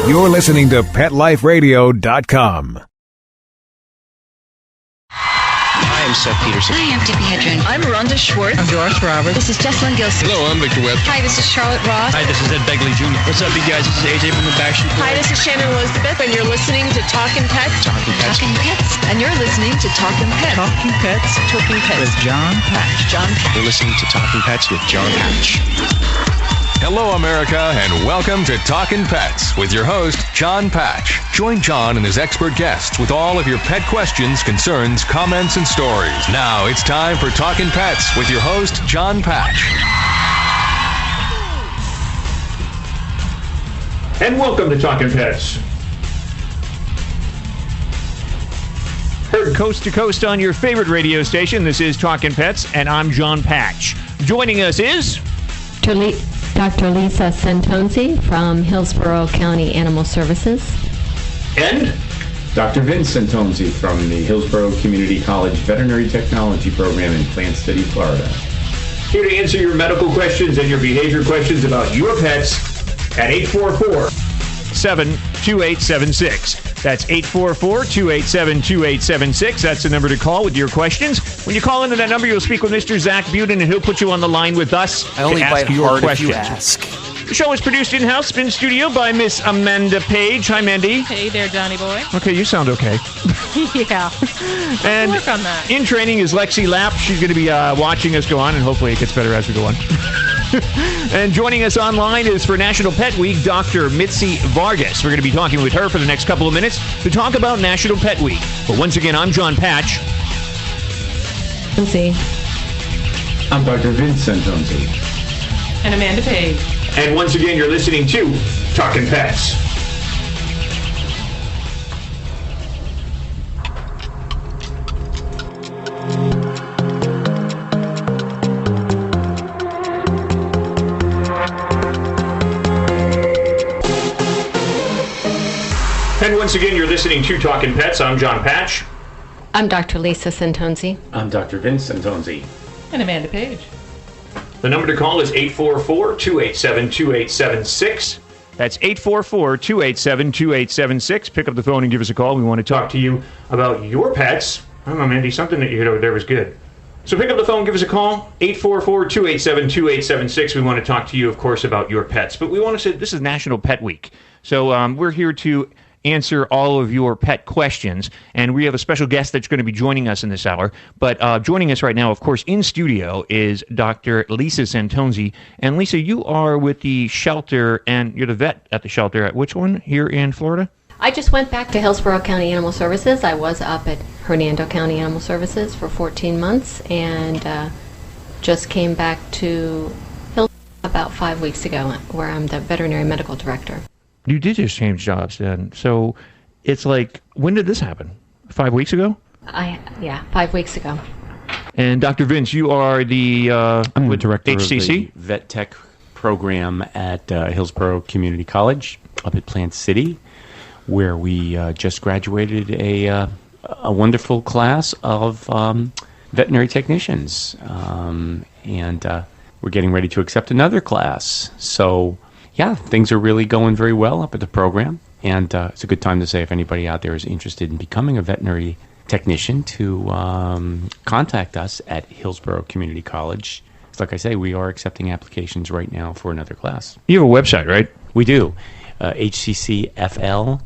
You're listening to PetLifeRadio.com. Hi, I'm Seth Peterson. Hi, I'm Debbie Hedren. I'm Rhonda Schwartz. I'm Doris Roberts. This is Jessalyn Gilson. Hello, I'm Victor Webb. Hi, this is Charlotte Ross. Hi, this is Ed Begley Jr. What's up, you guys? This is AJ from the Backstreet Boys. Hi, this is Shannon Elizabeth, and you're listening to Talkin' Pets. Talkin' Pets. Talkin' Pets. And you're listening to Talkin' Pets. Talking Pets. Talking Pets. With Jon Patch. Jon Patch. You're listening to Talkin' Pets with Jon Patch. Hello, America, and welcome to Talkin' Pets with your host, Jon Patch. Join Jon and his expert guests with all of your pet questions, concerns, comments, and stories. Now it's time for Talkin' Pets with your host, Jon Patch. And welcome to Talkin' Pets. Heard coast to coast on your favorite radio station. This is Talkin' Pets, and I'm Jon Patch. Joining us is Dr. Lisa Santonzi from Hillsborough County Animal Services. And Dr. Vince Santonzi from the Hillsborough Community College Veterinary Technology Program in Plant City, Florida. here to answer your medical questions and your behavior questions about your pets at 844-72876. That's 844-287-2876. That's the number to call with your questions. When you call into that number, you'll speak with Mr. Zach Buden, and he'll put you on the line with us I only to ask bite your hard questions. if you ask. The show is produced in-house, in studio by Miss Amanda Page. Hi, Mandy. Hey there, Johnny boy. Okay, you sound okay. Yeah. And work on that. in training is Lexi Lapp. She's going to be watching us go on, and hopefully it gets better as we go on. And joining us online is for National Pet Week, Dr. Mitsie Vargas. We're going to be talking with her for the next couple of minutes to talk about National Pet Week. But once again, I'm Jon Patch. Santonzi. I'm Dr. Vince Santonzi. And Amanda Page. And once again, you're listening to Talkin' Pets. And once again, you're listening to Talkin' Pets. I'm Jon Patch. I'm Dr. Lisa Santonzi. I'm Dr. Vince Santonzi. And Amanda Page. The number to call is 844-287-2876. That's 844-287-2876. Pick up the phone and give us a call. We want to talk to you about your pets. I don't know, Mandy, something that you had over there was good. So pick up the phone, give us a call, 844-287-2876. We want to talk to you, of course, about your pets. But we want to say this is National Pet Week. So we're here to answer all of your pet questions, and we have a special guest that's going to be joining us in this hour. But joining us right now, of course, in studio is Dr. Lisa Santonzi. And Lisa, you are with the shelter, and you're the vet at the shelter at which one here in Florida? I just went back to Hillsborough County Animal Services. I was up at Hernando County Animal Services for 14 months and just came back to Hillsborough about 5 weeks ago, where I'm the veterinary medical director. You did just change jobs then. So it's like, when did this happen? 5 weeks ago? 5 weeks ago. And Dr. Vince, you are the I'm the director HCC? of the Vet Tech program at Hillsborough Community College up at Plant City, where we just graduated a wonderful class of veterinary technicians. And we're getting ready to accept another class. So yeah, things are really going very well up at the program, and it's a good time to say if anybody out there is interested in becoming a veterinary technician to contact us at Hillsborough Community College. So like I say, we are accepting applications right now for another class. You have a website, right? We do, hccfl.edu,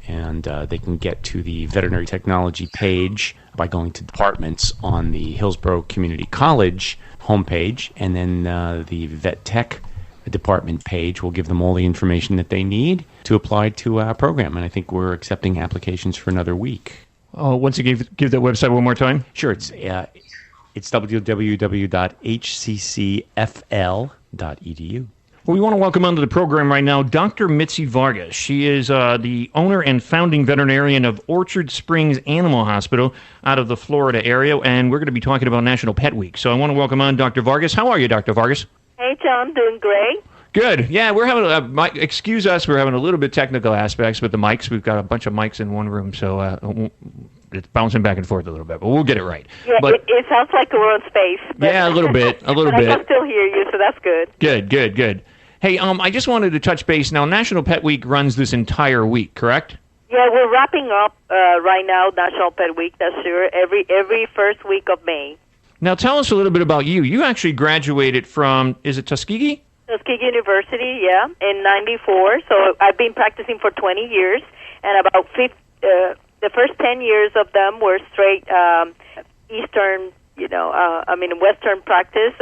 and they can get to the veterinary technology page by going to departments on the Hillsborough Community College homepage, and then the Vet Tech department page will give them all the information that they need to apply to our program. And I think we're accepting applications for another week. Oh, once again, give that website one more time. Sure, it's www.hccfl.edu. Well, we want to welcome onto the program right now Dr. Mitsie Vargas. She is the owner and founding veterinarian of Orchid Springs Animal Hospital out of the Florida area, and we're going to be talking about National Pet Week. So I want to welcome on Dr. Vargas. How are you, Dr. Vargas? Hey, John. Doing great. Good. Yeah, we're having excuse us, we're having a little bit technical aspects with the mics. We've got a bunch of mics in one room, so it's bouncing back and forth a little bit, but we'll get it right. Yeah, but, it sounds like we're on space. Yeah, a little bit. But I can still hear you, so that's good. Good. Hey, I just wanted to touch base. Now, National Pet Week runs this entire week, correct? Yeah, we're wrapping up right now National Pet Week, that's sure, every first week of May. Now, tell us a little bit about you. You actually graduated from, is it Tuskegee? Tuskegee University, yeah, in 94. So I've been practicing for 20 years, and about the first 10 years of them were straight Eastern, Western practice,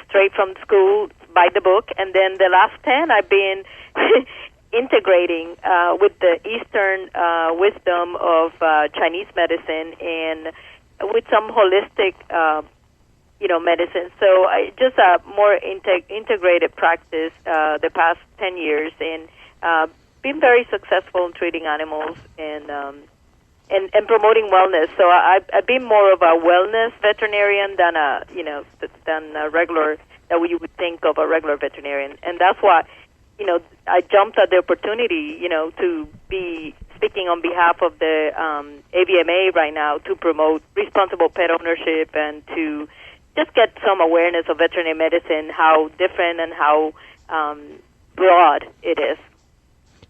straight from school, by the book. And then the last 10, I've been integrating with the Eastern wisdom of Chinese medicine and with some holistic medicine. So I just a more integrated practice the past 10 years, and been very successful in treating animals and promoting wellness. So I've been more of a wellness veterinarian than a regular that you would think of a regular veterinarian, and that's why I jumped at the opportunity to be speaking on behalf of the AVMA right now to promote responsible pet ownership and to just get some awareness of veterinary medicine, how different and how broad it is.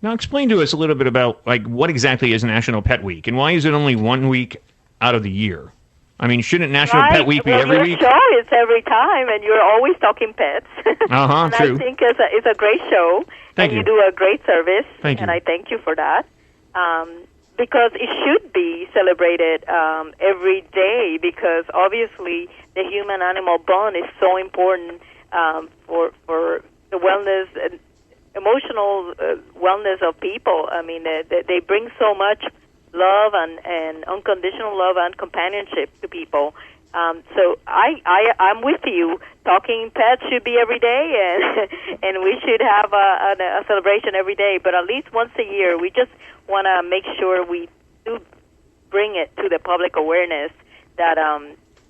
Now, explain to us a little bit about what exactly is National Pet Week, and why is it only 1 week out of the year? I mean, shouldn't National Pet Week be every week? Your show is every time, and you're always talking pets. And true. I think it's a great show, Thank and you. do a great service. Thank you. And I thank you for that. Because it should be celebrated every day, because obviously the human-animal bond is so important for the wellness and emotional wellness of people. I mean, they bring so much love and unconditional love and companionship to people. So I'm with you. Talking pets should be every day, and we should have a celebration every day. But at least once a year, we just want to make sure we do bring it to the public awareness that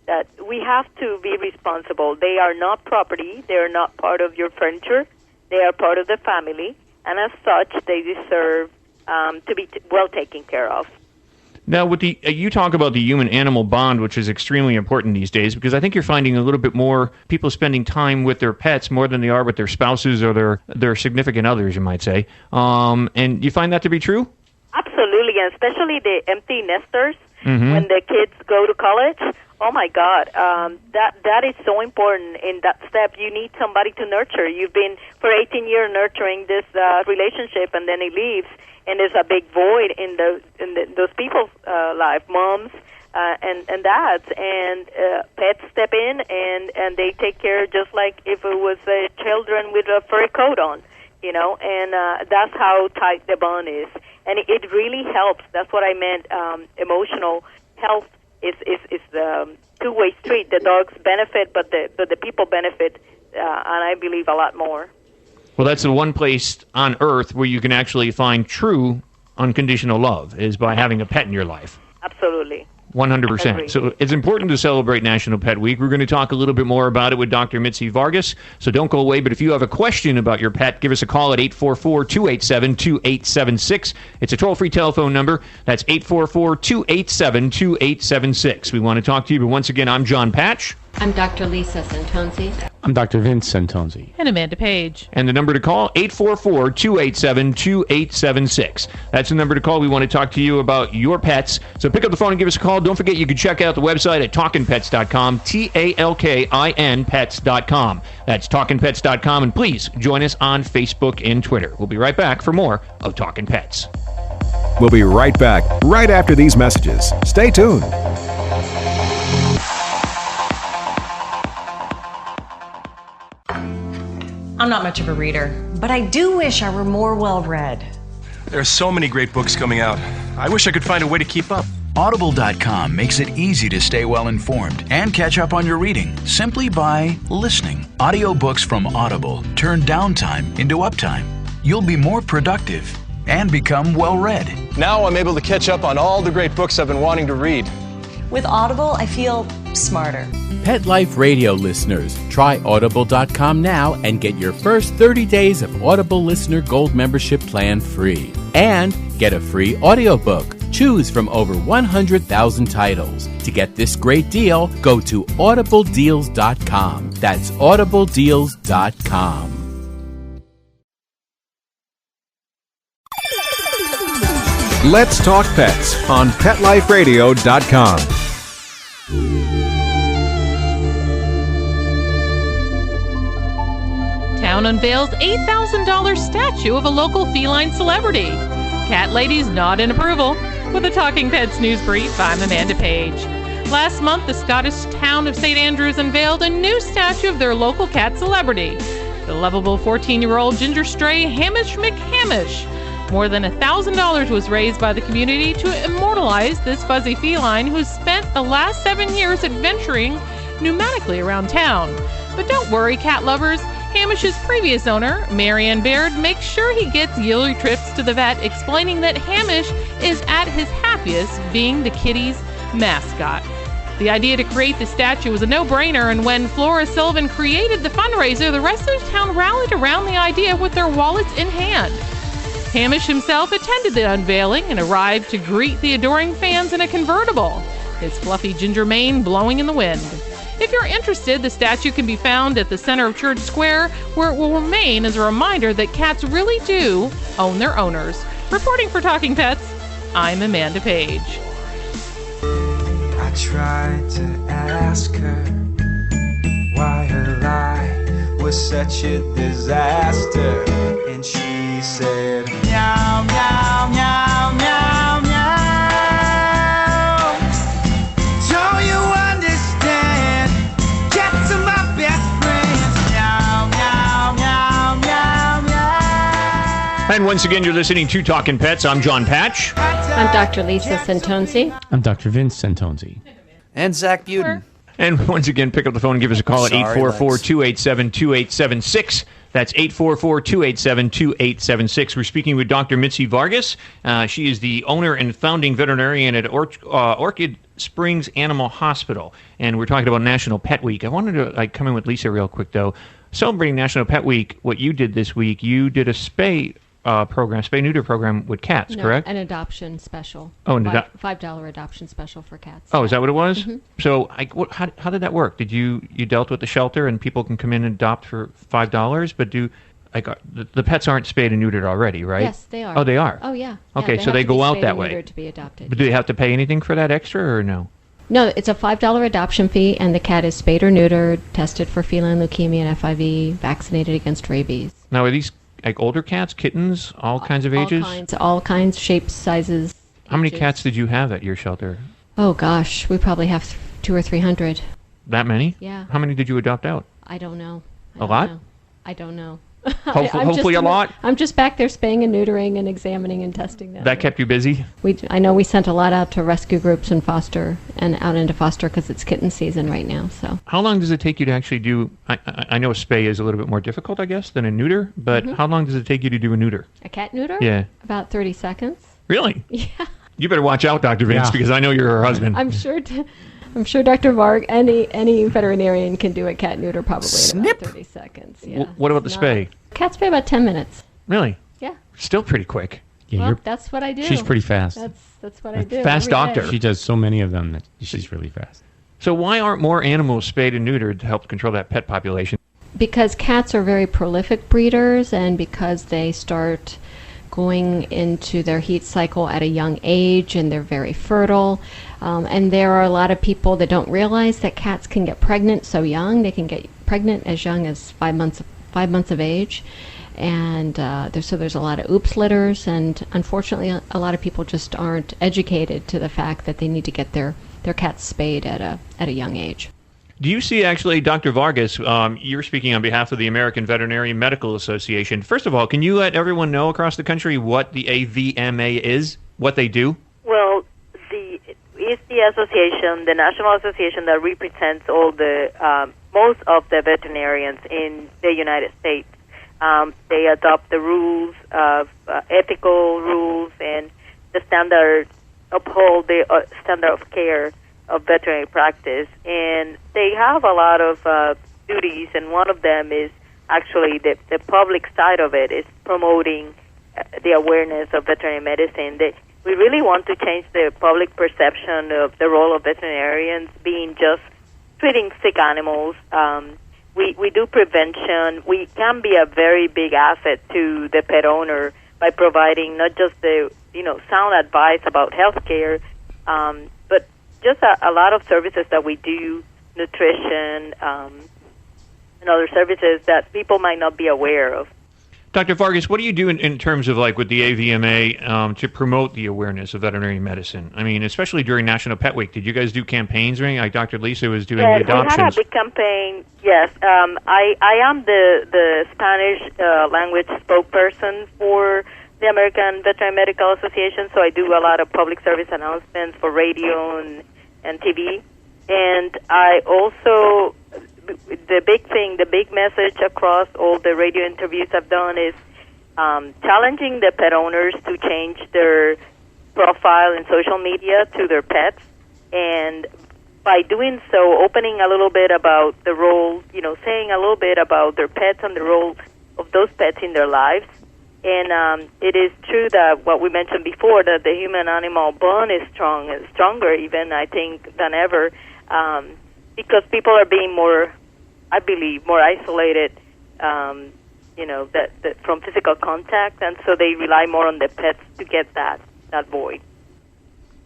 that we have to be responsible. They are not property. They are not part of your furniture. They are part of the family, and as such, they deserve to be well taken care of. Now, with you talk about the human-animal bond, which is extremely important these days, because I think you're finding a little bit more people spending time with their pets more than they are with their spouses or their significant others, you might say. And you find that to be true? Absolutely, and especially the empty nesters when the kids go to college. Oh my God, that is so important. In that step, you need somebody to nurture. You've been for 18 years nurturing this relationship, and then it leaves, and there's a big void in those people's life, moms and dads, and pets step in and they take care just like if it was children with a fur coat on, and that's how tight the bond is, and it really helps. That's what I meant. Emotional health is the two-way street. The dogs benefit, but the people benefit, and I believe a lot more. Well, that's the one place on Earth where you can actually find true unconditional love, is by having a pet in your life. Absolutely. 100%. So it's important to celebrate National Pet Week. We're going to talk a little bit more about it with Dr. Mitsie Vargas, so don't go away. But if you have a question about your pet, give us a call at 844-287-2876. It's a toll-free telephone number. That's 844-287-2876. We want to talk to you, but once again, I'm Jon Patch. I'm Dr. Lisa Santonzi. I'm Dr. Vince Santonzi. And Amanda Page. And the number to call, 844-287-2876. That's the number to call. We want to talk to you about your pets. So pick up the phone and give us a call. Don't forget, you can check out the website at talkinpets.com, TALKIN pets.com. That's talkinpets.com. And please join us on Facebook and Twitter. We'll be right back for more of Talkin' Pets. We'll be right back, right after these messages. Stay tuned. I'm not much of a reader, but I do wish I were more well-read. There are so many great books coming out. I wish I could find a way to keep up. Audible.com makes it easy to stay well-informed and catch up on your reading simply by listening. Audiobooks from Audible turn downtime into uptime. You'll be more productive and become well-read. Now I'm able to catch up on all the great books I've been wanting to read. With Audible, I feel smarter. Pet Life Radio listeners, try Audible.com now and get your first 30 days of Audible Listener Gold membership plan free. And get a free audiobook. Choose from over 100,000 titles. To get this great deal, go to audibledeals.com. That's audibledeals.com. Let's Talk Pets on PetLifeRadio.com. Town unveils $8,000 statue of a local feline celebrity. Cat ladies nod in approval. With a Talking Pets news brief, I'm Amanda Page. Last month, the Scottish town of St. Andrews unveiled a new statue of their local cat celebrity, the lovable 14-year-old ginger stray Hamish McHamish. More than $1,000 was raised by the community to immortalize this fuzzy feline who's spent the last 7 years adventuring pneumatically around town. But don't worry, cat lovers. Hamish's previous owner, Marianne Baird, makes sure he gets yearly trips to the vet, explaining that Hamish is at his happiest being the kitty's mascot. The idea to create the statue was a no-brainer, and when Flora Sullivan created the fundraiser, the rest of the town rallied around the idea with their wallets in hand. Hamish himself attended the unveiling and arrived to greet the adoring fans in a convertible, his fluffy ginger mane blowing in the wind. If you're interested, the statue can be found at the center of Church Square, where it will remain as a reminder that cats really do own their owners. Reporting for Talking Pets, I'm Amanda Page. I tried to ask her why her life was such a disaster, and she said, meow, meow, meow, meow, meow. Don't you understand? Cats are my best friends. Meow, meow, meow, meow, meow. And once again, you're listening to Talkin' Pets. I'm Jon Patch. I'm Dr. Lisa Santonzi. I'm Dr. Vince Santonzi. And Zach Buden. And once again, pick up the phone and give us a call at 844-287-2876. That's 844-287-2876. We're speaking with Dr. Mitsie Vargas. She is the owner and founding veterinarian at Orchid Springs Animal Hospital. And we're talking about National Pet Week. I wanted to come in with Lisa real quick, though. Celebrating National Pet Week, what you did this week, you did a spay-neuter program with cats, correct? An adoption special. Oh, $5 adoption special for cats. Oh, is that what it was? Mm-hmm. So, how did that work? Did you dealt with the shelter and people can come in and adopt for $5? But the pets aren't spayed and neutered already, right? Yes, they are. Oh, they are. Oh, yeah. Okay, so they go out that way. To be adopted. But do they have to pay anything for that extra or no? No, it's a $5 adoption fee, and the cat is spayed or neutered, tested for feline leukemia and FIV, vaccinated against rabies. Now, are these older cats, kittens, all kinds of ages? All kinds, shapes, sizes. How many cats did you have at your shelter? Oh gosh, we probably have 200 or 300. That many? Yeah. How many did you adopt out? I don't know. A lot? I don't know. Hopefully a lot? I'm just back there spaying and neutering and examining and testing them. That kept you busy? I know we sent a lot out to rescue groups and foster, and out into foster because it's kitten season right now. So. How long does it take you to actually do, I know a spay is a little bit more difficult, I guess, than a neuter, but how long does it take you to do a neuter? A cat neuter? Yeah. About 30 seconds. Really? Yeah. You better watch out, Dr. Vince, because I know you're her husband. I'm sure Dr. Varg, any veterinarian can do a cat neuter probably in about 30 seconds. Yeah. What about the spay? Cats spay about 10 minutes. Really? Yeah. Still pretty quick. Yeah, that's what I do. She's pretty fast. That's what I do. Fast doctor. She does so many of them that she's really fast. So why aren't more animals spayed and neutered to help control that pet population? Because cats are very prolific breeders, and because they start going into their heat cycle at a young age, and they're very fertile. And there are a lot of people that don't realize that cats can get pregnant so young. They can get pregnant as young as 5 months of age. And there's a lot of oops litters, and unfortunately a lot of people just aren't educated to the fact that they need to get their cats spayed at a young age. Do you see, actually, Dr. Vargas, you're speaking on behalf of the American Veterinary Medical Association. First of all, can you let everyone know across the country what the AVMA is, what they do? Well, it's the association, the national association that represents all the most of the veterinarians in the United States. They adopt the rules of ethical rules and the standard, uphold the standard of care of veterinary practice, and they have a lot of duties, and one of them is actually the public side of it is promoting the awareness of veterinary medicine. We really want to change the public perception of the role of veterinarians being just treating sick animals. We do prevention. We can be a very big asset to the pet owner by providing not just the sound advice about healthcare, but just a lot of services that we do, nutrition, and other services that people might not be aware of. Dr. Vargas, what do you do in terms of with the AVMA to promote the awareness of veterinary medicine? I mean, especially during National Pet Week. Did you guys do campaigns or anything? Like Dr. Lisa was doing the adoptions. We had a big campaign. Yes, I am the Spanish language spokesperson for the American Veterinary Medical Association, so I do a lot of public service announcements for radio and TV. And I also, the big message across all the radio interviews I've done is challenging the pet owners to change their profile in social media to their pets. And by doing so, opening a little bit about the role, saying a little bit about their pets and the role of those pets in their lives. And it is true that what we mentioned before, that the human-animal bond is stronger even, I think, than ever, because people are being more, I believe, more isolated, that from physical contact, and so they rely more on the pets to get that void.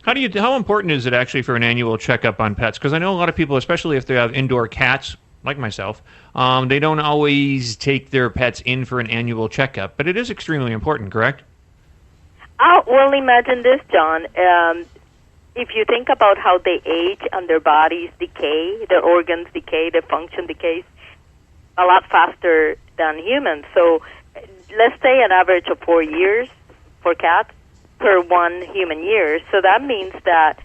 How important is it actually for an annual checkup on pets? Because I know a lot of people, especially if they have indoor cats, like myself, they don't always take their pets in for an annual checkup, but it is extremely important, correct? Well, imagine this, John. If you think about how they age and their bodies decay, their organs decay, their function decays a lot faster than humans. So let's say an average of 4 years for cats per 1 human year. So that means that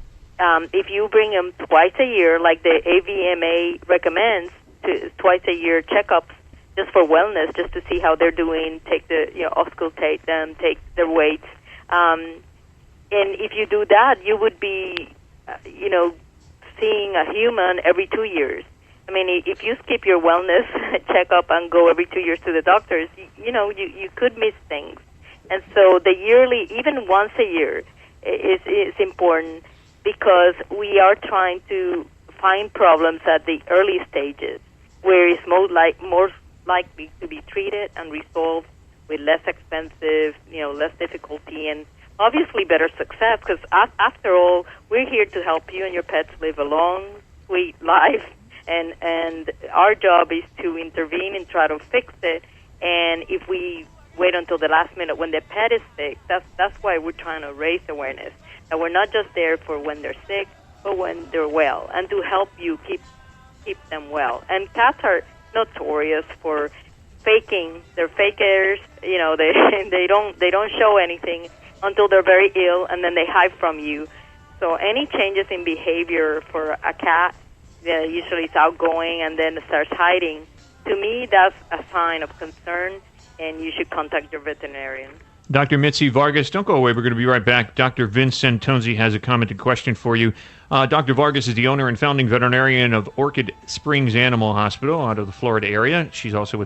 if you bring them twice a year, like the AVMA recommends, twice a year checkups just for wellness, just to see how they're doing, auscultate them, take their weights. And if you do that, you would be, seeing a human every 2 years. I mean, if you skip your wellness checkup and go every 2 years to the doctors, you could miss things. And so the yearly, even once a year, is important because we are trying to find problems at the early stages where it's more likely to be treated and resolved with less expensive, less difficulty, and obviously better success, because after all, we're here to help you and your pets live a long, sweet life, and our job is to intervene and try to fix it. And if we wait until the last minute when the pet is sick, that's why we're trying to raise awareness, that we're not just there for when they're sick, but when they're well, and to help you keep them well. And cats are notorious for faking. They're fakers. They don't show anything until they're very ill, and then they hide from you. So any changes in behavior for a cat, usually it's outgoing and then starts hiding, to me that's a sign of concern, and you should contact your veterinarian. Dr. Mitsie Vargas, don't go away. We're going to be right back. Dr. Vince Santonzi has a commented question for you. Dr. Vargas is the owner and founding veterinarian of Orchid Springs Animal Hospital out of the Florida area. She's also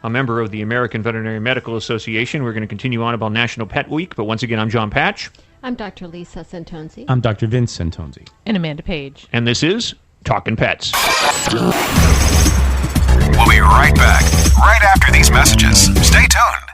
a member of the American Veterinary Medical Association. We're going to continue on about National Pet Week, but once again, I'm Jon Patch. I'm Dr. Lisa Santonzi. I'm Dr. Vince Santonzi. And Amanda Page. And this is Talkin' Pets. We'll be right back, right after these messages. Stay tuned.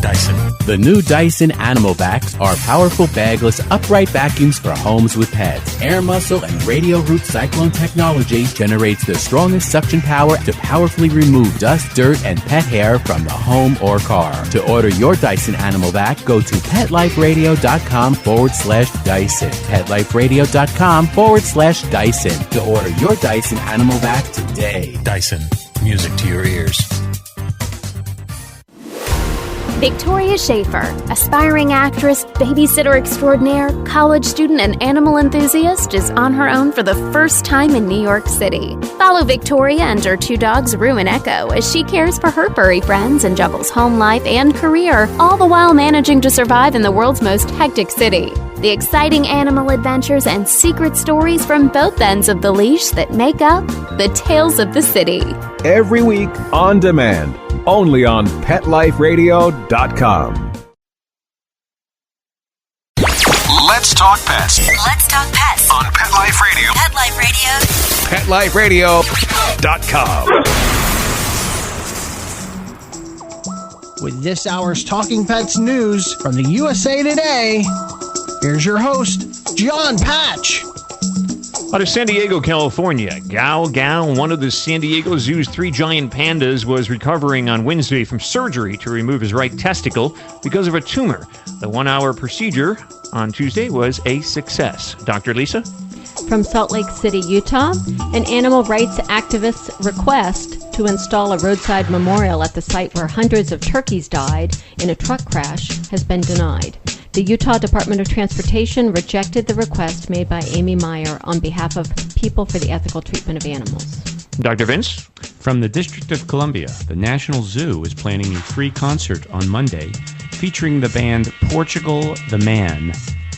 Dyson. The new Dyson Animal Vacs are powerful bagless upright vacuums for homes with pets. Air muscle and radio root cyclone technology generates the strongest suction power to powerfully remove dust, dirt, and pet hair from the home or car. To order your Dyson Animal Vac, go to PetLifeRadio.com/Dyson. PetLifeRadio.com/Dyson to order your Dyson Animal Vac today. Dyson. Music to your ears. Victoria Schaefer, aspiring actress, babysitter extraordinaire, college student, and animal enthusiast, is on her own for the first time in New York City. Follow Victoria and her 2 dogs, Rue and Echo, as she cares for her furry friends and juggles home life and career, all the while managing to survive in the world's most hectic city. The exciting animal adventures and secret stories from both ends of the leash that make up the Tales of the City. Every week on demand, only on PetLifeRadio.com. Let's talk pets. Let's talk pets On Pet Life Radio. Pet Life Radio. PetLifeRadio.com. with this hour's Talking Pets news from the USA Today. Here's your host, Jon Patch. Out of San Diego, California, Gao Gao, one of the San Diego Zoo's 3 giant pandas, was recovering on Wednesday from surgery to remove his right testicle because of a tumor. The 1-hour procedure on Tuesday was a success. Dr. Lisa? From Salt Lake City, Utah, an animal rights activist's request to install a roadside memorial at the site where hundreds of turkeys died in a truck crash has been denied. The Utah Department of Transportation rejected the request made by Amy Meyer on behalf of People for the Ethical Treatment of Animals. Dr. Vince? From the District of Columbia, the National Zoo is planning a free concert on Monday featuring the band Portugal the Man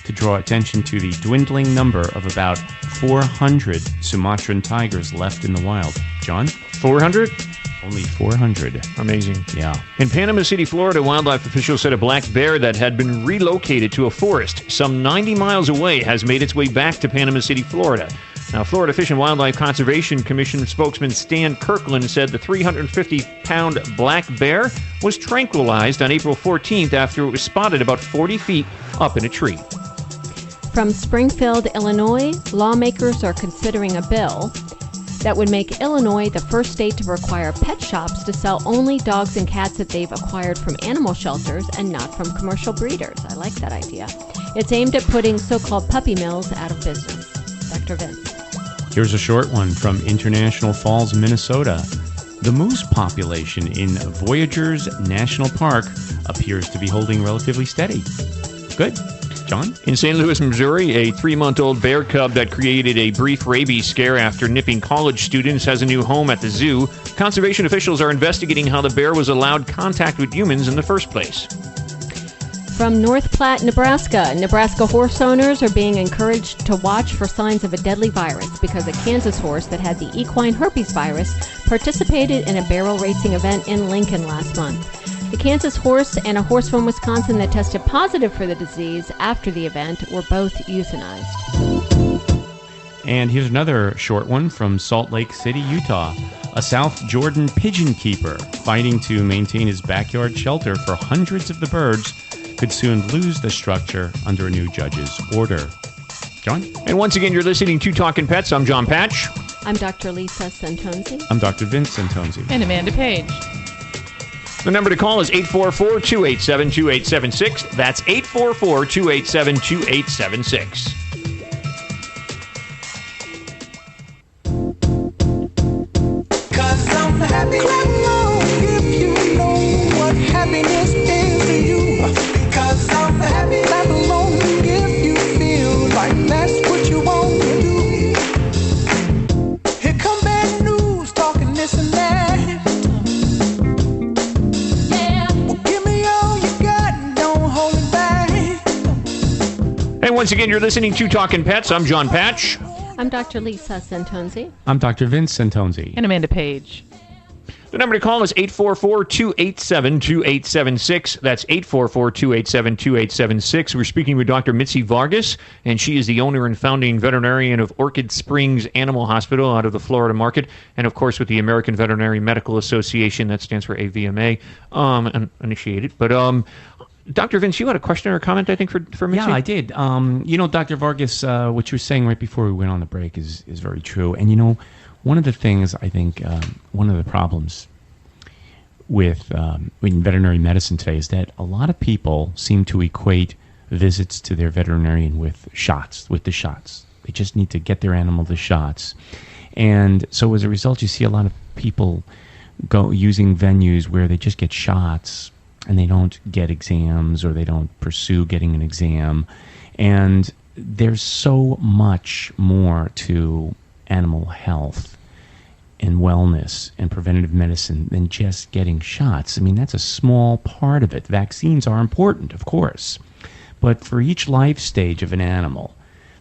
to draw attention to the dwindling number of about 400 Sumatran tigers left in the wild. John? 400? Only 400. Amazing. Yeah. In Panama City, Florida, wildlife officials said a black bear that had been relocated to a forest some 90 miles away has made its way back to Panama City, Florida. Now, Florida Fish and Wildlife Conservation Commission spokesman Stan Kirkland said the 350-pound black bear was tranquilized on April 14th after it was spotted about 40 feet up in a tree. From Springfield, Illinois, lawmakers are considering a bill that would make Illinois the first state to require pet shops to sell only dogs and cats that they've acquired from animal shelters and not from commercial breeders. I like that idea. It's aimed at putting so-called puppy mills out of business. Dr. Vince. Here's a short one from International Falls, Minnesota. The moose population in Voyageurs National Park appears to be holding relatively steady. Good. John? In St. Louis, Missouri, a 3-month-old bear cub that created a brief rabies scare after nipping college students has a new home at the zoo. Conservation officials are investigating how the bear was allowed contact with humans in the first place. From North Platte, Nebraska, Nebraska horse owners are being encouraged to watch for signs of a deadly virus because a Kansas horse that had the equine herpes virus participated in a barrel racing event in Lincoln last month. The Kansas horse and a horse from Wisconsin that tested positive for the disease after the event were both euthanized. And here's another short one from Salt Lake City, Utah. A South Jordan pigeon keeper fighting to maintain his backyard shelter for hundreds of the birds could soon lose the structure under a new judge's order. John? And once again, you're listening to Talkin' Pets. I'm Jon Patch. I'm Dr. Lisa Santonzi. I'm Dr. Vince Santonzi. And Amanda Page. The number to call is 844-287-2876. That's 844-287-2876. Happy, clap along if you know what happiness is to you. Because I'm happy, clap along if you feel like that's what you want to do. Here come bad news, talking this and that. Yeah. Well, give me all you got and don't hold it back. And once again, you're listening to Talkin' Pets. I'm Jon Patch. I'm Dr. Lisa Santonzi. I'm Dr. Vince Santonzi. And Amanda Page. The number to call is 844-287-2876. That's 844-287-2876. We're speaking with Dr. Mitsie Vargas, and she is the owner and founding veterinarian of Orchid Springs Animal Hospital out of the Florida market, and of course with the American Veterinary Medical Association. That stands for AVMA, initiated. But Dr. Vince, you had a question or a comment, I think, for Mitsie? Yeah, I did. Dr. Vargas, what you were saying right before we went on the break is very true. And, one of the things I think, one of the problems with in veterinary medicine today is that a lot of people seem to equate visits to their veterinarian with the shots. They just need to get their animal the shots. And so as a result, you see a lot of people go using venues where they just get shots and they don't get exams or they don't pursue getting an exam. And there's so much more to animal health and wellness and preventative medicine than just getting shots. I mean, that's a small part of it. Vaccines are important, of course. But for each life stage of an animal,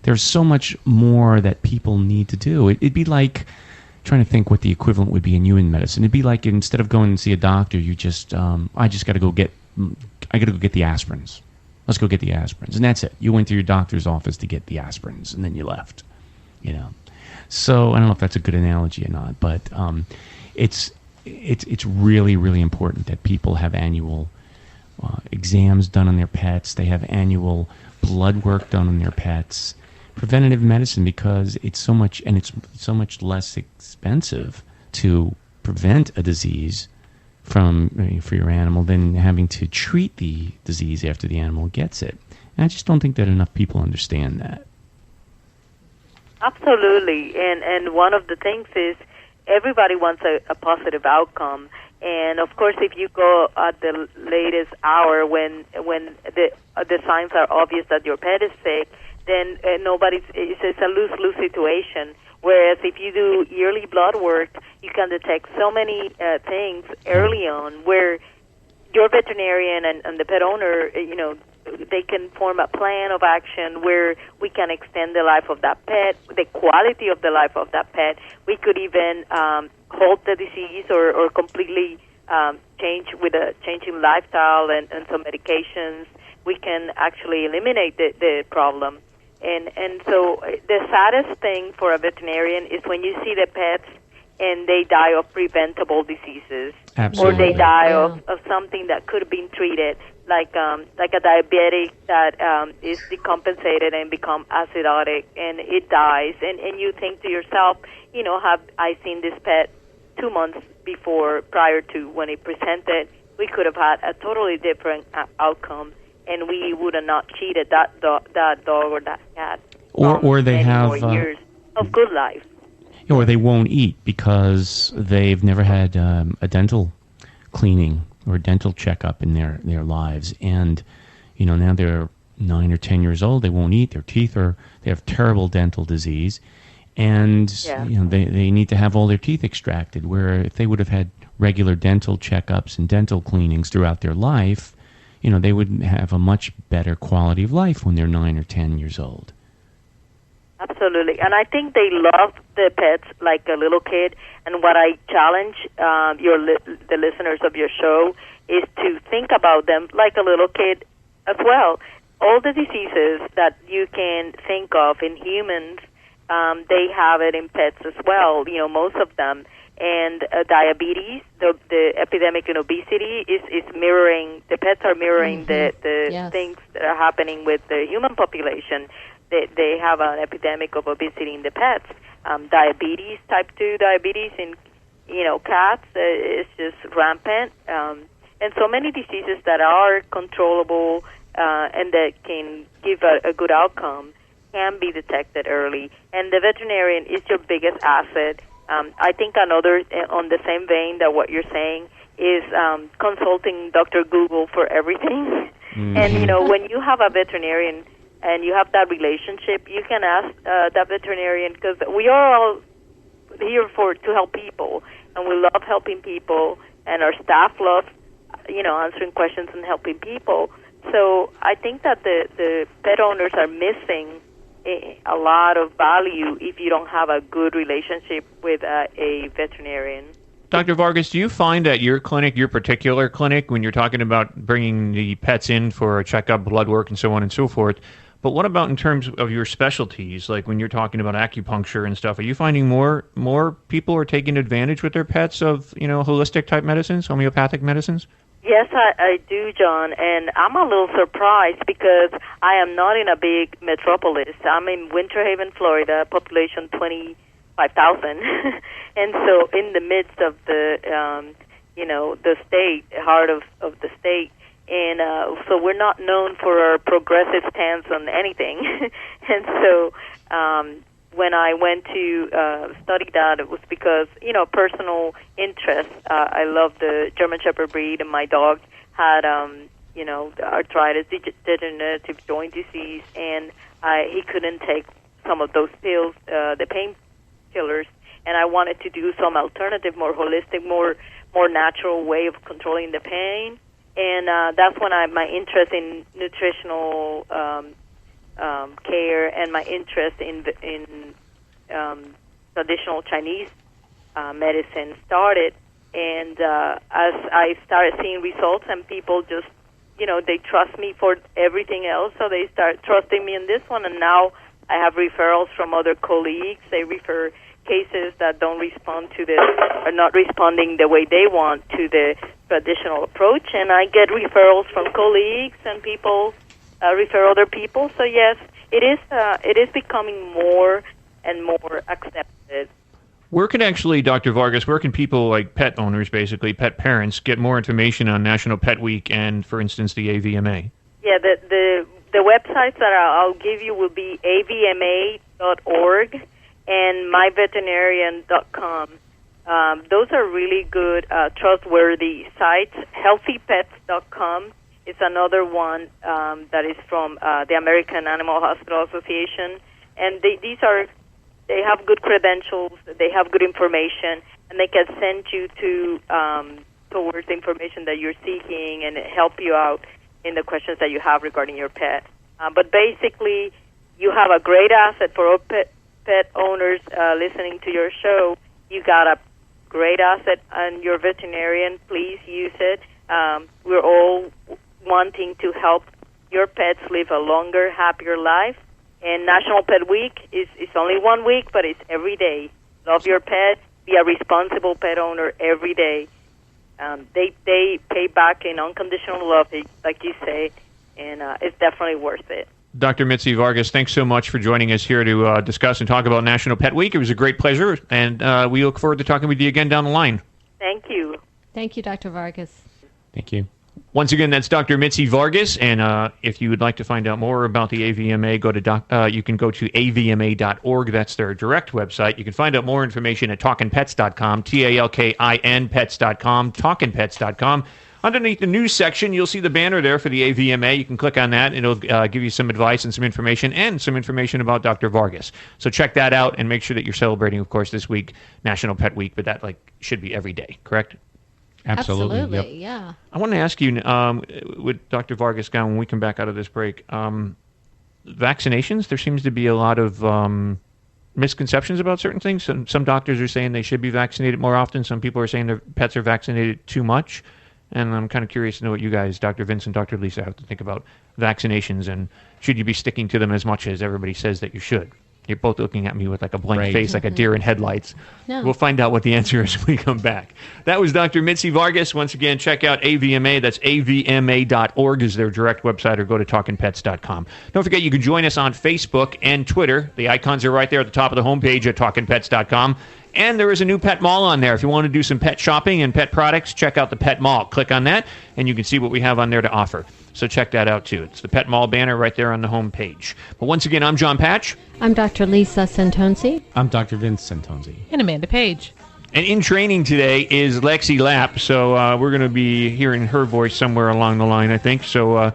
there's so much more that people need to do. It'd be like, trying to think what the equivalent would be in human medicine. It'd be like instead of going and see a doctor, you just, I got to go get the aspirins. Let's go get the aspirins. And that's it. You went to your doctor's office to get the aspirins, and then you left, So I don't know if that's a good analogy or not, but it's it's really, really important that people have annual exams done on their pets. They have annual blood work done on their pets. Preventative medicine, because it's so much less expensive to prevent a disease for your animal than having to treat the disease after the animal gets it. And I just don't think that enough people understand that. Absolutely, and one of the things is everybody wants a positive outcome. And of course, if you go at the latest hour when the signs are obvious that your pet is sick, then it's a lose-lose situation. Whereas if you do yearly blood work, you can detect so many things early on where your veterinarian and the pet owner, they can form a plan of action where we can extend the life of that pet, the quality of the life of that pet. We could even halt the disease or completely change with a changing lifestyle and some medications. We can actually eliminate the problem. And so the saddest thing for a veterinarian is when you see the pets and they die of preventable diseases. Absolutely. Or they die of something that could have been treated, like a diabetic that is decompensated and become acidotic and it dies. And you think to yourself, have I seen this pet 2 months prior to when it presented, we could have had a totally different outcome. And we would have not cheated that dog or that cat. Or they have more years of good life. Or they won't eat because they've never had a dental cleaning or dental checkup in their lives, and now they're 9 or 10 years old. They won't eat. Their teeth they have terrible dental disease, and they need to have all their teeth extracted. Where if they would have had regular dental checkups and dental cleanings throughout their life, they would have a much better quality of life when they're 9 or 10 years old. Absolutely. And I think they love the pets like a little kid. And what I challenge the listeners of your show is to think about them like a little kid as well. All the diseases that you can think of in humans, they have it in pets as well, most of them. And diabetes, the epidemic in obesity is mirroring, the pets are mirroring the things that are happening with the human population. They have an epidemic of obesity in the pets. Diabetes, type 2 diabetes in, cats is just rampant. And so many diseases that are controllable and that can give a good outcome can be detected early. And the veterinarian is your biggest asset. I think another, on the same vein that what you're saying, is consulting Dr. Google for everything. Mm-hmm. And, when you have a veterinarian and you have that relationship, you can ask that veterinarian, because we are all here to help people, and we love helping people, and our staff loves, answering questions and helping people. So I think that the pet owners are missing a lot of value if you don't have a good relationship with a veterinarian. Dr. Vargas, do you find at your clinic, your particular clinic, when you're talking about bringing the pets in for a checkup, blood work, and so on and so forth, but what about in terms of your specialties, like when you're talking about acupuncture and stuff, are you finding more people are taking advantage with their pets of, holistic type medicines, homeopathic medicines? Yes, I do, John, and I'm a little surprised because I am not in a big metropolis. I'm in Winter Haven, Florida, population 25,000, and so in the midst of the, the state, heart of the state, and so we're not known for our progressive stance on anything, and so when I went to study that, it was because, personal interest. I love the German Shepherd breed, and my dog had, arthritis, degenerative joint disease, and he couldn't take some of those pills, the painkillers, and I wanted to do some alternative, more holistic, more natural way of controlling the pain, and that's when my interest in nutritional care and my interest in traditional Chinese medicine started. And as I started seeing results, and people just, they trust me for everything else, so they start trusting me in this one. And now I have referrals from other colleagues. They refer cases that don't respond to are not responding the way they want to the traditional approach, and I get referrals from colleagues and people refer other people. So yes, it is becoming more and more accepted. Where can actually, Dr. Vargas, where can people like pet owners, basically pet parents, get more information on National Pet Week and, for instance, the AVMA? Yeah, the websites that I'll give you will be avma.org and myveterinarian.com. Those are really good, trustworthy sites. Healthypets.com is another one that is from the American Animal Hospital Association, and they have good credentials, they have good information, and they can send you towards the information that you're seeking and help you out in the questions that you have regarding your pet. But basically, you have a great asset for all pet owners listening to your show. You got a great asset on your veterinarian. Please use it. We're all wanting to help your pets live a longer, happier life. And National Pet Week is only 1 week, but it's every day. Love your pet. Be a responsible pet owner every day. They pay back in unconditional love, like you say, and it's definitely worth it. Dr. Mitsie Vargas, thanks so much for joining us here to discuss and talk about National Pet Week. It was a great pleasure, and we look forward to talking with you again down the line. Thank you. Thank you, Dr. Vargas. Thank you. Once again, that's Dr. Mitsie Vargas, and if you would like to find out more about the AVMA, you can go to avma.org. That's their direct website. You can find out more information at talkinpets.com, TALKIN pets.com, talkinpets.com. Underneath the news section, you'll see the banner there for the AVMA. You can click on that, and it'll give you some advice and some information about Dr. Vargas. So check that out, and make sure that you're celebrating, of course, this week, National Pet Week, but that should be every day, correct? Absolutely, yep. Yeah. I want to ask you, with Dr. Vargas gone, when we come back out of this break, vaccinations, there seems to be a lot of misconceptions about certain things. Some doctors are saying they should be vaccinated more often. Some people are saying their pets are vaccinated too much. And I'm kind of curious to know what you guys, Dr. Vince and Dr. Lisa, have to think about vaccinations, and should you be sticking to them as much as everybody says that you should? You're both looking at me with like a blank face, like a deer in headlights. No. We'll find out what the answer is when we come back. That was Dr. Mitsie Vargas. Once again, check out AVMA. That's avma.org is their direct website, or go to talkinpets.com. Don't forget, you can join us on Facebook and Twitter. The icons are right there at the top of the homepage at talkinpets.com. And there is a new pet mall on there. If you want to do some pet shopping and pet products, check out the pet mall. Click on that, and you can see what we have on there to offer. So check that out, too. It's the pet mall banner right there on the home page. But once again, I'm Jon Patch. I'm Dr. Lisa Santonzi. I'm Dr. Vince Santonzi. And Amanda Page. And in training today is Lexi Lapp, so we're going to be hearing her voice somewhere along the line, I think. So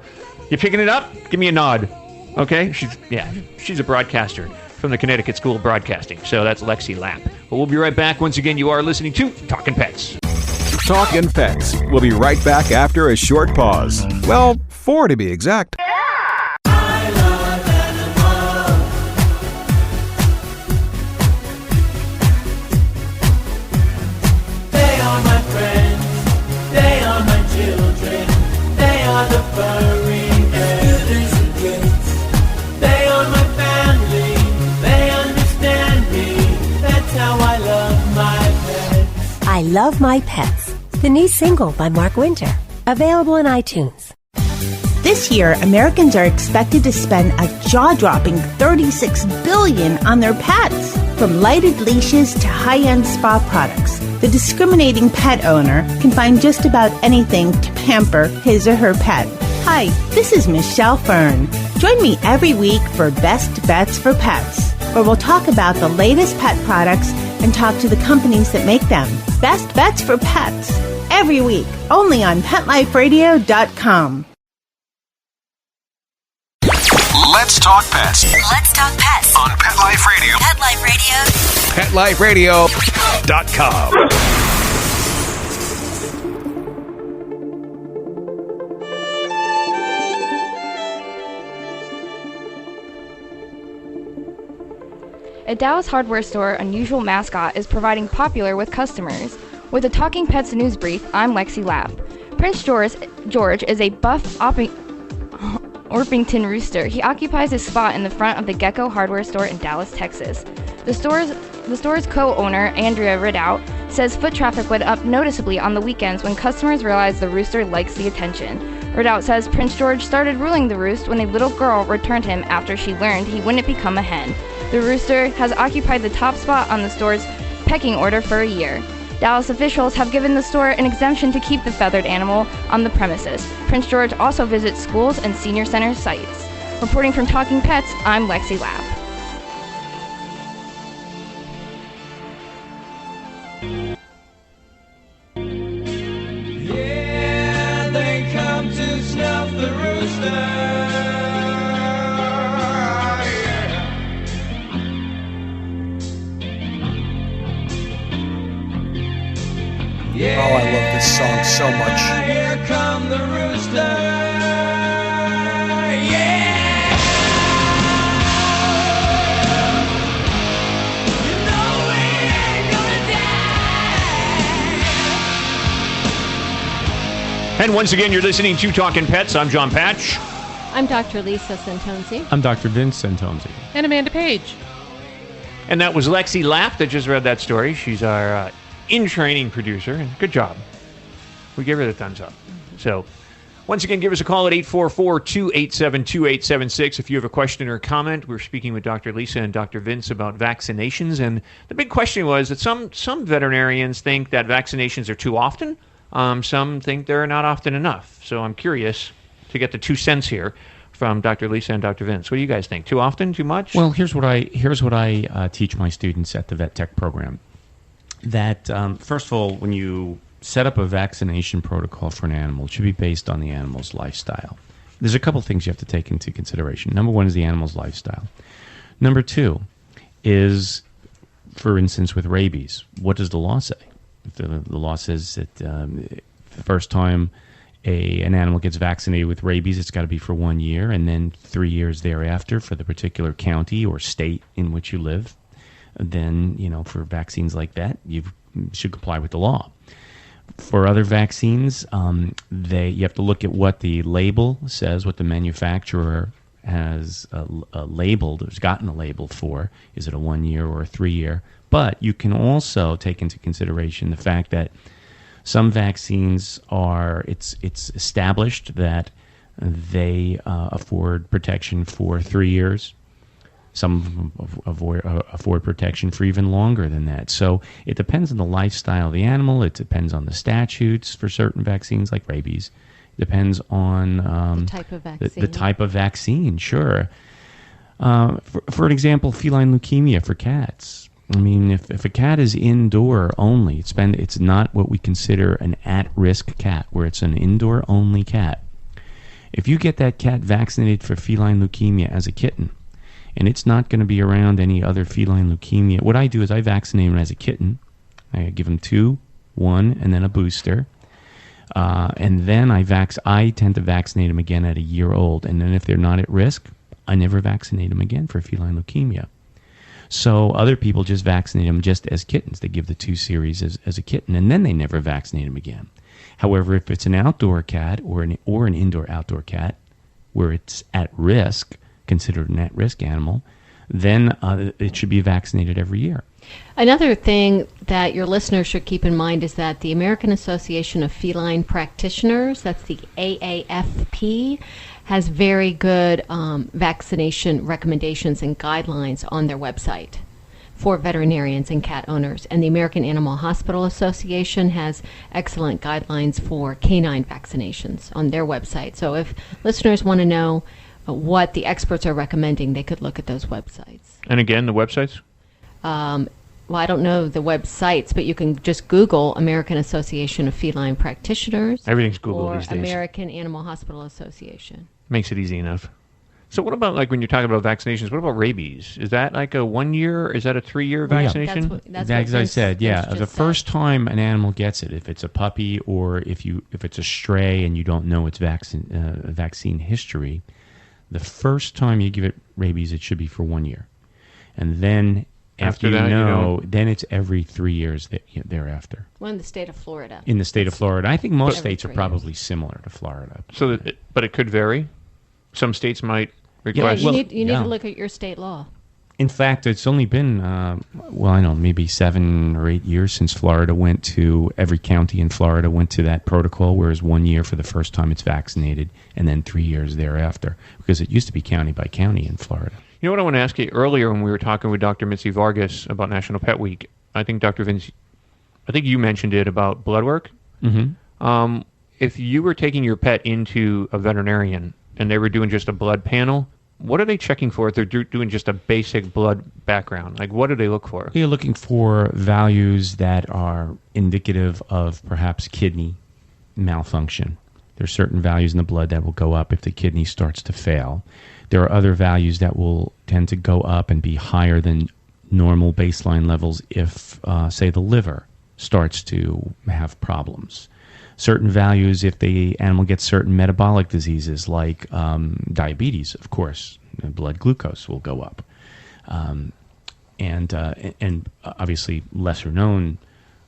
you picking it up? Give me a nod. Okay? She's a broadcaster from the Connecticut School of Broadcasting. So that's Lexi Lapp. But we'll be right back. Once again, you are listening to Talkin' Pets. Talkin' Pets. We'll be right back after a short pause. Well, 4 to be exact. They are my friends. They are my children. They are the furry scooters and kids. They are my family. They understand me. That's how I love my pets. I Love My Pets, the new single by Mark Winter, available on iTunes. This year, Americans are expected to spend a jaw-dropping $36 billion on their pets. From lighted leashes to high-end spa products, the discriminating pet owner can find just about anything to pamper his or her pet. Hi, this is Michelle Fern. Join me every week for Best Bets for Pets, where we'll talk about the latest pet products and talk to the companies that make them. Best Bets for Pets, every week, only on PetLifeRadio.com. Let's talk pets. Let's talk pets On Pet Life Radio. Pet Life Radio. PetLifeRadio.com. At Dallas Hardware Store, unusual mascot is providing popular with customers. With the Talking Pets news brief, I'm Lexi Lapp. Prince George is a buff Orpington rooster. He occupies his spot in the front of the Gecko Hardware Store in Dallas, Texas. The store The store's co-owner, Andrea Ridout, says foot traffic went up noticeably on the weekends when customers realized the rooster likes the attention. Ridout says Prince George started ruling the roost when a little girl returned him after she learned he wouldn't become a hen. The rooster has occupied the top spot on the store's pecking order for a year. Dallas officials have given the store an exemption to keep the feathered animal on the premises. Prince George also visits schools and senior center sites. Reporting from Talking Pets, I'm Lexi Lapp. Yeah, they come to snuff the rooster. Oh, I love this song so much. Here come the rooster. Yeah. You know we ain't gonna die. And once again, you're listening to Talkin' Pets. I'm Jon Patch. I'm Dr. Lisa Santonzi. I'm Dr. Vince Santonzi. And Amanda Page. And that was Lexi Lapp that just read that story. She's our in-training producer, and good job. We gave her the thumbs up. So, once again, give us a call at 844-287-2876 if you have a question or a comment. We're speaking with Dr. Lisa and Dr. Vince about vaccinations, and the big question was that some veterinarians think that vaccinations are too often. Some think they're not often enough. So I'm curious to get the 2 cents here from Dr. Lisa and Dr. Vince. What do you guys think? Too often? Too much? Well, here's what I teach my students at the Vet Tech program. That, first of all, when you set up a vaccination protocol for an animal, it should be based on the animal's lifestyle. There's a couple things you have to take into consideration. Number one is the animal's lifestyle. Number two is, for instance, with rabies, what does the law say? If the law says that the first time an animal gets vaccinated with rabies, it's got to be for 1 year, and then 3 years thereafter for the particular county or state in which you live. Then, for vaccines like that, you should comply with the law. For other vaccines, you have to look at what the label says, what the manufacturer has labeled, or has gotten a label for. Is it a 1 year or a 3 year? But you can also take into consideration the fact that some vaccines it's established that they afford protection for 3 years. Some afford protection for even longer than that. So it depends on the lifestyle of the animal. It depends on the statutes for certain vaccines like rabies. It depends on the type of vaccine. The type of vaccine, sure. For an example, feline leukemia for cats. I mean, if a cat is indoor only, it's not what we consider an at-risk cat, where it's an indoor-only cat. If you get that cat vaccinated for feline leukemia as a kitten, and it's not going to be around any other feline leukemia. What I do is I vaccinate them as a kitten. I give them 2, 1, and then a booster. And then I tend to vaccinate them again at a year old. And then if they're not at risk, I never vaccinate them again for feline leukemia. So other people just vaccinate them just as kittens. They give the 2 series as a kitten, and then they never vaccinate them again. However, if it's an outdoor cat or an indoor-outdoor cat where it's at risk, considered an at-risk animal, then it should be vaccinated every year. Another thing that your listeners should keep in mind is that the American Association of Feline Practitioners, that's the AAFP, has very good vaccination recommendations and guidelines on their website for veterinarians and cat owners. And the American Animal Hospital Association has excellent guidelines for canine vaccinations on their website. So if listeners want to know what the experts are recommending, they could look at those websites. And again, the websites? Well, I don't know the websites, but you can just Google American Association of Feline Practitioners. Everything's Google or these days. American Animal Hospital Association. Makes it easy enough. So what about, like, when you're talking about vaccinations, what about rabies? Is that like a 1 year, or is that a 3 year vaccination? That's as I said, the first time an animal gets it, if it's a puppy or if it's a stray and you don't know its vaccine history, the first time you give it rabies, it should be for 1 year. And then after that, then it's every 3 years thereafter. Well, in the state of Florida. In the state of Florida. I think most states are probably similar to Florida. But it could vary? Some states might request... You need to look at your state law. In fact, it's only been, maybe 7 or 8 years since Florida went to, every county in Florida went to that protocol, whereas 1 year for the first time it's vaccinated, and then 3 years thereafter, because it used to be county by county in Florida. You know what I want to ask you earlier when we were talking with Dr. Mitsie Vargas about National Pet Week? I think Dr. Vince, you mentioned it about blood work. Mm-hmm. If you were taking your pet into a veterinarian and they were doing just a blood panel, what are they checking for if they're doing just a basic blood background? Like, what do they look for? You're looking for values that are indicative of perhaps kidney malfunction. There are certain values in the blood that will go up if the kidney starts to fail. There are other values that will tend to go up and be higher than normal baseline levels if, say, the liver starts to have problems. Certain values if the animal gets certain metabolic diseases like diabetes, of course, blood glucose will go up. And obviously lesser known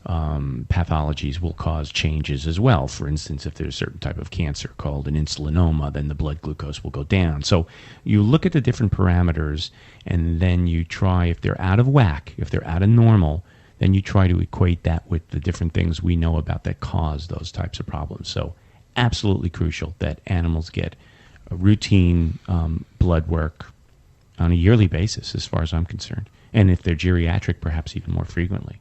pathologies will cause changes as well. For instance, if there's a certain type of cancer called an insulinoma, then the blood glucose will go down. So you look at the different parameters and then you try, if they're out of whack, if they're out of normal, then you try to equate that with the different things we know about that cause those types of problems. So absolutely crucial that animals get a routine blood work on a yearly basis as far as I'm concerned. And if they're geriatric, perhaps even more frequently.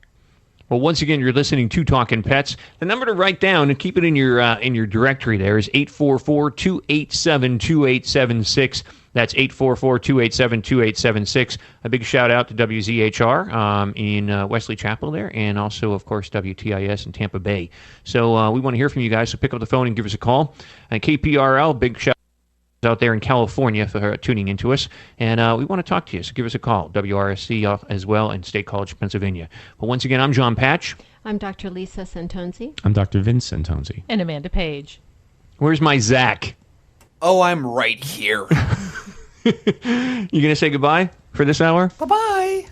Well, once again, you're listening to Talkin' Pets. The number to write down and keep it in your directory there is 844-287-2876. That's 844-287-2876. A big shout out to WZHR in Wesley Chapel there, and also, of course, WTIS in Tampa Bay. So we want to hear from you guys, so pick up the phone and give us a call. And KPRL, big shout out there in California for tuning into us. And we want to talk to you, so give us a call. WRSC as well, and State College, Pennsylvania. But once again, I'm Jon Patch. I'm Dr. Lisa Santonzi. I'm Dr. Vince Santonzi. And Amanda Page. Where's my Zach? Oh, I'm right here. You going to say goodbye for this hour? Bye-bye.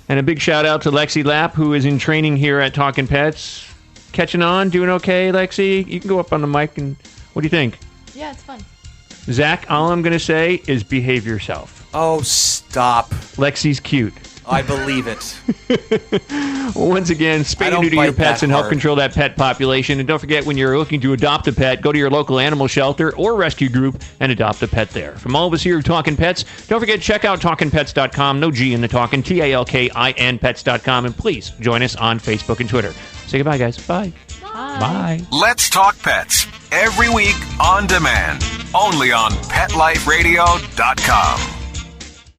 And a big shout out to Lexi Lapp, who is in training here at Talkin' Pets. Catching on? Doing okay, Lexi? You can go up on the mic and what do you think? Yeah, it's fun. Zach, all I'm going to say is behave yourself. Oh, stop. Lexi's cute. I believe it. Well, once again, spay and neuter your pets and help control that pet population. And don't forget, when you're looking to adopt a pet, go to your local animal shelter or rescue group and adopt a pet there. From all of us here at Talkin' Pets, don't forget, check out TalkinPets.com. No G in the Talkin', TALKIN Pets.com. And please join us on Facebook and Twitter. Say goodbye, guys. Bye. Bye. Let's Talk Pets every week on demand, only on PetLifeRadio.com.